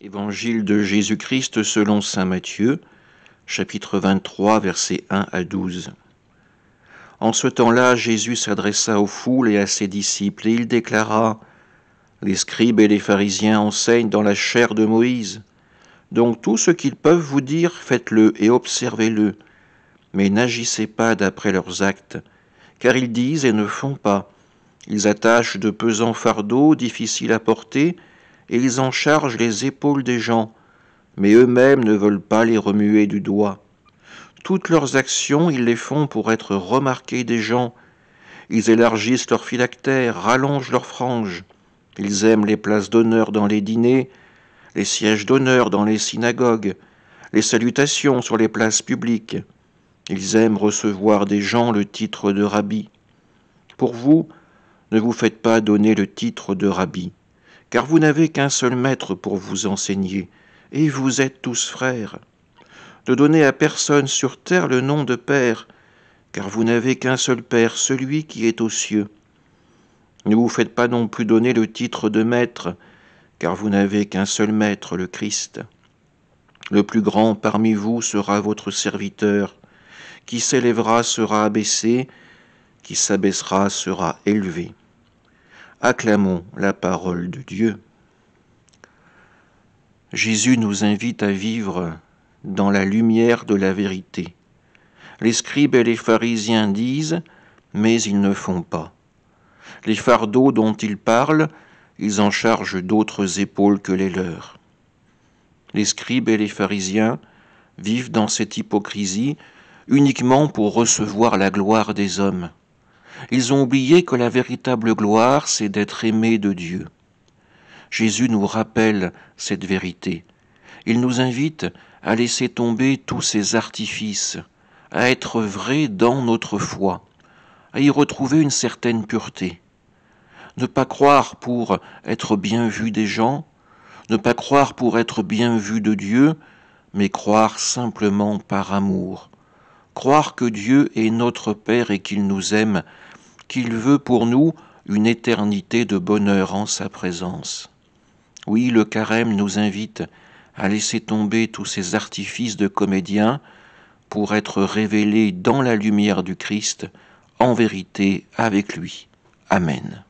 Évangile de Jésus-Christ selon saint Matthieu, chapitre 23, versets 1 à 12. En ce temps-là, Jésus s'adressa aux foules et à ses disciples, et il déclara : « Les scribes et les pharisiens enseignent dans la chair de Moïse. Donc tout ce qu'ils peuvent vous dire, faites-le et observez-le. Mais n'agissez pas d'après leurs actes, car ils disent et ne font pas. Ils attachent de pesants fardeaux difficiles à porter, et ils en chargent les épaules des gens, mais eux-mêmes ne veulent pas les remuer du doigt. Toutes leurs actions, ils les font pour être remarqués des gens. Ils élargissent leurs phylactères, rallongent leurs franges. Ils aiment les places d'honneur dans les dîners, les sièges d'honneur dans les synagogues, les salutations sur les places publiques. Ils aiment recevoir des gens le titre de rabbi. Pour vous, ne vous faites pas donner le titre de rabbi, car vous n'avez qu'un seul maître pour vous enseigner, et vous êtes tous frères. Ne donnez à personne sur terre le nom de Père, car vous n'avez qu'un seul Père, celui qui est aux cieux. Ne vous faites pas non plus donner le titre de Maître, car vous n'avez qu'un seul Maître, le Christ. Le plus grand parmi vous sera votre serviteur. Qui s'élèvera sera abaissé, qui s'abaissera sera élevé. Acclamons la parole de Dieu. Jésus nous invite à vivre dans la lumière de la vérité. Les scribes et les pharisiens disent, mais ils ne font pas. Les fardeaux dont ils parlent, ils en chargent d'autres épaules que les leurs. Les scribes et les pharisiens vivent dans cette hypocrisie uniquement pour recevoir la gloire des hommes. Ils ont oublié que la véritable gloire, c'est d'être aimé de Dieu. Jésus nous rappelle cette vérité. Il nous invite à laisser tomber tous ces artifices, à être vrais dans notre foi, à y retrouver une certaine pureté. Ne pas croire pour être bien vu des gens, ne pas croire pour être bien vu de Dieu, mais croire simplement par amour. Croire que Dieu est notre Père et qu'il nous aime, qu'il veut pour nous une éternité de bonheur en sa présence. Oui, le carême nous invite à laisser tomber tous ces artifices de comédiens pour être révélés dans la lumière du Christ, en vérité avec lui. Amen.